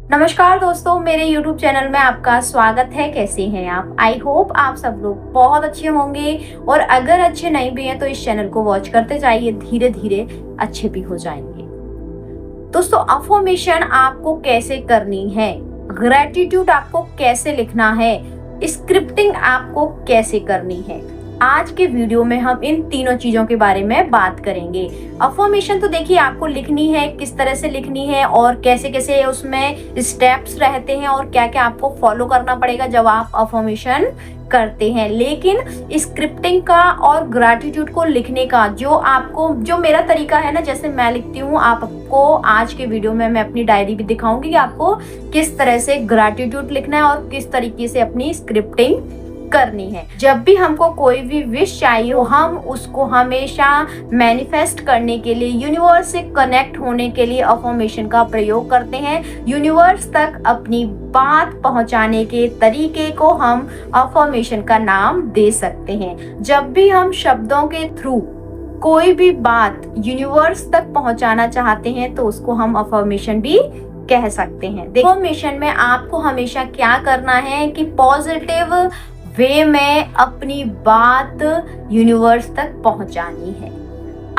नमस्कार दोस्तों, मेरे YouTube चैनल में आपका स्वागत है। कैसे हैं आप? आई होप आप सब लोग बहुत अच्छे होंगे और अगर अच्छे नहीं भी हैं तो इस चैनल को वॉच करते जाइए, धीरे धीरे अच्छे भी हो जाएंगे। दोस्तों, अफर्मेशन आपको कैसे करनी है, ग्रैटिट्यूड आपको कैसे लिखना है, स्क्रिप्टिंग आपको कैसे करनी है, आज के वीडियो में हम इन तीनों चीजों के बारे में बात करेंगे। अफर्मेशन तो देखिए आपको लिखनी है, किस तरह से लिखनी है और कैसे कैसे उसमें स्टेप्स रहते हैं और क्या क्या आपको फॉलो करना पड़ेगा जब आप अफर्मेशन करते हैं। लेकिन स्क्रिप्टिंग का और ग्रैटिट्यूड को लिखने का जो मेरा तरीका है ना, जैसे मैं लिखती हूँ, आपको आज के वीडियो में मैं अपनी डायरी भी दिखाऊंगी कि आपको किस तरह से ग्रैटिट्यूड लिखना है और किस तरीके से अपनी स्क्रिप्टिंग करनी है। जब भी हमको कोई भी विश चाहिए हो, हम उसको हमेशा मैनिफेस्ट करने के लिए, यूनिवर्स से कनेक्ट होने के लिए अफर्मेशन का प्रयोग करते हैं। यूनिवर्स तक अपनी बात पहुंचाने के तरीके को हम अफर्मेशन का नाम दे सकते हैं। जब भी हम शब्दों के थ्रू कोई भी बात यूनिवर्स तक पहुंचाना चाहते हैं तो उसको हम अफर्मेशन भी कह सकते हैं। अफर्मेशन में आपको हमेशा क्या करना है कि पॉजिटिव वे में अपनी बात यूनिवर्स तक पहुंचानी है।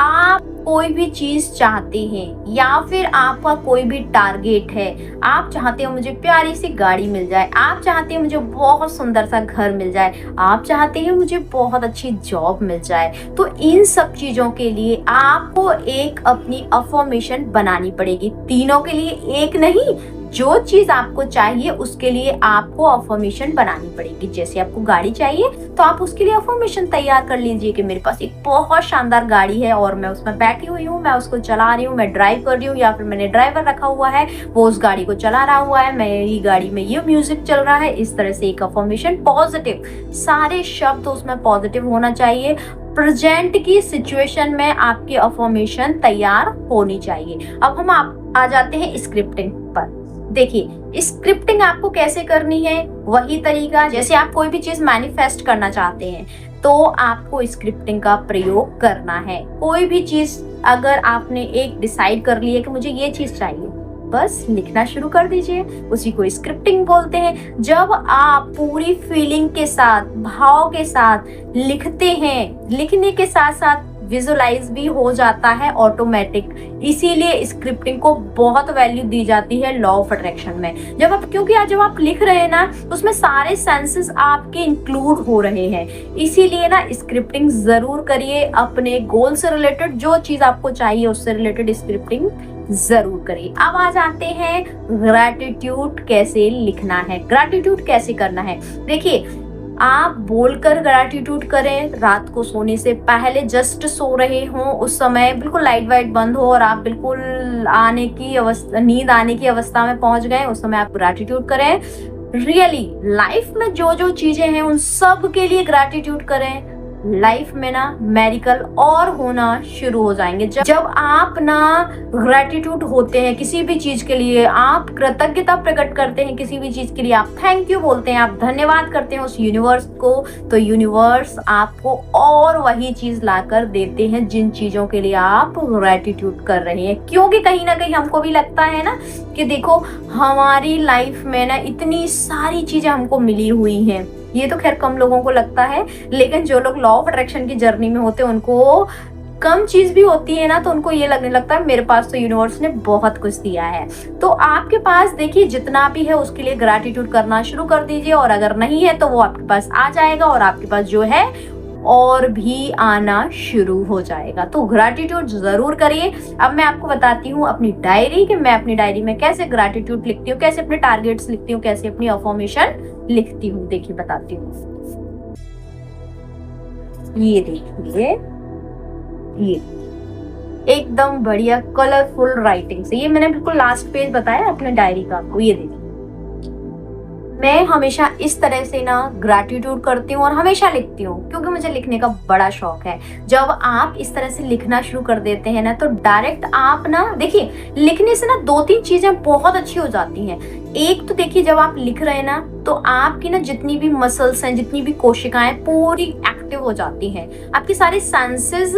आप कोई भी चीज चाहते हैं या फिर आपका कोई भी टारगेट है, आप चाहते हो मुझे प्यारी सी गाड़ी मिल जाए, आप चाहते हो मुझे बहुत सुंदर सा घर मिल जाए, आप चाहते हो मुझे बहुत अच्छी जॉब मिल जाए, तो इन सब चीजों के लिए आपको एक अपनी अफर्मेशन बनानी पड़ेगी। तीनों के लिए एक नहीं, जो चीज आपको चाहिए उसके लिए आपको अफर्मेशन बनानी पड़ेगी। जैसे आपको गाड़ी चाहिए तो आप उसके लिए अफर्मेशन तैयार कर लीजिए कि मेरे पास एक बहुत शानदार गाड़ी है और मैं उसमें बैठी हुई हूँ, मैं उसको चला रही हूँ, मैं ड्राइव कर रही हूँ, या फिर मैंने ड्राइवर रखा हुआ है, वो उस गाड़ी को चला रहा हुआ है, मेरी गाड़ी में ये म्यूजिक चल रहा है। इस तरह से एक अफर्मेशन पॉजिटिव, सारे शब्द उसमें पॉजिटिव होना चाहिए। प्रेजेंट की सिचुएशन में आपकी अफर्मेशन तैयार होनी चाहिए। अब हम आ जाते हैं स्क्रिप्टिंग पर। देखिए, स्क्रिप्टिंग आपको कैसे करनी है, वही तरीका जैसे आप कोई भी चीज मैनिफेस्ट करना चाहते हैं तो आपको स्क्रिप्टिंग का प्रयोग करना है। कोई भी चीज अगर आपने एक डिसाइड कर ली है कि मुझे ये चीज चाहिए, बस लिखना शुरू कर दीजिए, उसी को स्क्रिप्टिंग बोलते हैं। जब आप पूरी फीलिंग के साथ, भाव के साथ लिखते हैं, लिखने के साथ साथ विजुलाइज भी हो जाता है ऑटोमेटिक। इसीलिए स्क्रिप्टिंग को बहुत वैल्यू दी जाती है लॉ ऑफ अट्रैक्शन में। क्योंकि आज जब आप लिख रहे हैं ना, उसमें सारे सेंसेस आपके इंक्लूड हो रहे हैं। इसीलिए ना स्क्रिप्टिंग जरूर करिए। अपने गोल से रिलेटेड जो चीज आपको चाहिए उससे रिलेटेड स्क्रिप्टिंग जरूर करिए। अब आ जाते हैं ग्रैटिट्यूड कैसे लिखना है, ग्रैटिट्यूड कैसे करना है। देखिए, आप बोलकर ग्रैटिट्यूड करें। रात को सोने से पहले जस्ट सो रहे हो, उस समय बिल्कुल लाइट वाइट बंद हो और आप बिल्कुल नींद आने की अवस्था में पहुंच गए, उस समय आप ग्रैटिट्यूड करें। रियली लाइफ में जो जो चीजें हैं उन सब के लिए ग्रैटिट्यूड करें। लाइफ में ना मेरिकल और होना शुरू हो जाएंगे। जब आप ना ग्रैटिट्यूड होते हैं किसी भी चीज के लिए, आप कृतज्ञता प्रकट करते हैं किसी भी चीज के लिए, आप थैंक यू बोलते हैं, आप धन्यवाद करते हैं उस यूनिवर्स को, तो यूनिवर्स आपको और वही चीज लाकर देते हैं जिन चीजों के लिए आप ग्रैटिट्यूड कर रहे हैं। क्योंकि कहीं ना कहीं हमको भी लगता है ना कि देखो, हमारी लाइफ में ना इतनी सारी चीजें हमको मिली हुई हैं। ये तो खैर कम लोगों को लगता है, लेकिन जो लोग लॉ ऑफ अट्रैक्शन की जर्नी में होते हैं उनको कम चीज भी होती है ना तो उनको ये लगने लगता है मेरे पास तो यूनिवर्स ने बहुत कुछ दिया है। तो आपके पास देखिए जितना भी है उसके लिए ग्रैटिट्यूड करना शुरू कर दीजिए, और अगर नहीं है तो वो आपके पास आ जाएगा और आपके पास जो है और भी आना शुरू हो जाएगा। तो ग्रैटिट्यूड जरूर करिए। अब मैं आपको बताती हूँ अपनी डायरी कि मैं अपनी डायरी में कैसे ग्रैटिट्यूड लिखती हूँ, कैसे अपने टारगेट्स लिखती हूँ, कैसे अपनी अफर्मेशन लिखती हूँ। देखिए बताती हूँ, ये देखिए, ये एकदम बढ़िया कलरफुल राइटिंग से, ये मैंने बिल्कुल लास्ट पेज बताया अपने डायरी का आपको। ये देखिए, मैं हमेशा इस तरह से ना ग्रैटिट्यूड करती हूँ और हमेशा लिखती हूँ क्योंकि मुझे लिखने का बड़ा शौक है। जब आप इस तरह से लिखना शुरू कर देते हैं ना तो डायरेक्ट आप ना देखिए, लिखने से ना दो तीन चीजें बहुत अच्छी हो जाती हैं। एक तो देखिए, जब आप लिख रहे हैं ना तो आपकी ना जितनी भी मसल्स हैं, जितनी भी कोशिकाएं पूरी एक्टिव हो जाती हैं, आपकी सारी सेंसेस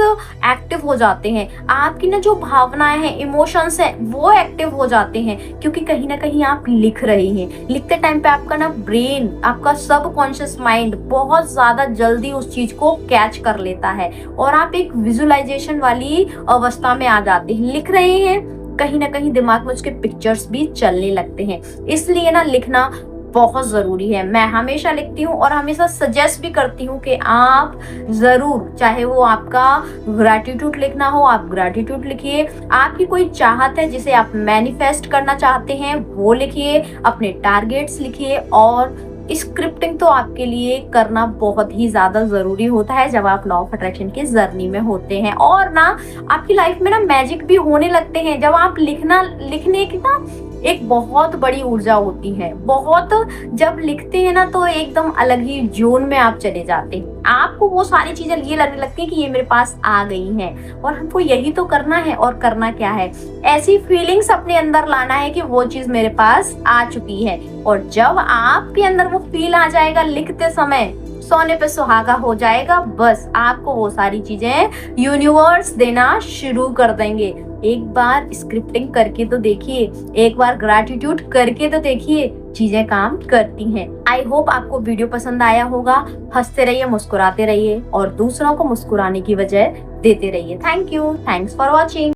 एक्टिव हो जाते हैं, आपकी ना जो भावनाएं हैं, इमोशंस हैं, वो एक्टिव हो जाते हैं, क्योंकि कहीं ना कहीं आप लिख रहे हैं। लिखते टाइम पे आपका ना ब्रेन, आपका सबकॉन्शियस माइंड बहुत ज्यादा जल्दी उस चीज को कैच कर लेता है और आप एक विजुअलाइजेशन वाली अवस्था में आ जाते हैं। लिख रहे हैं, कहीं ना कहीं दिमाग में उसके पिक्चर्स भी चलने लगते हैं। इसलिए ना लिखना बहुत जरूरी है। मैं हमेशा लिखती हूँ और हमेशा सजेस्ट भी करती हूँ कि आप जरूर, चाहे वो आपका ग्रैटिट्यूड लिखना हो, आप ग्रैटिट्यूड लिखिए। आपकी कोई चाहत है जिसे आप मैनिफेस्ट करना चाहते हैं, वो लिखिए। अपने टारगेट्स लिखिए। और स्क्रिप्टिंग तो आपके लिए करना बहुत ही ज्यादा जरूरी होता है जब आप लॉ ऑफ अट्रैक्शन की जर्नी में होते हैं। और ना आपकी लाइफ में ना मैजिक भी होने लगते हैं जब आप लिखने की ना एक बहुत बड़ी ऊर्जा होती है। बहुत, जब लिखते हैं ना तो एकदम अलग ही जोन में आप चले जाते हैं। आपको वो सारी चीजें ये लगने लगती है कि ये मेरे पास आ गई हैं और हमको यही तो करना है। और करना क्या है, ऐसी फीलिंग्स अपने अंदर लाना है कि वो चीज मेरे पास आ चुकी है। और जब आपके अंदर वो फील आ जाएगा लिखते समय, सोने पे सुहागा हो जाएगा। बस आपको वो सारी चीजें यूनिवर्स देना शुरू कर देंगे। एक बार स्क्रिप्टिंग करके तो देखिए, एक बार ग्रैटिट्यूड करके तो देखिए, चीजें काम करती हैं। आई होप आपको वीडियो पसंद आया होगा। हंसते रहिए, मुस्कुराते रहिए और दूसरों को मुस्कुराने की वजह देते रहिए। Thank you, thanks for watching.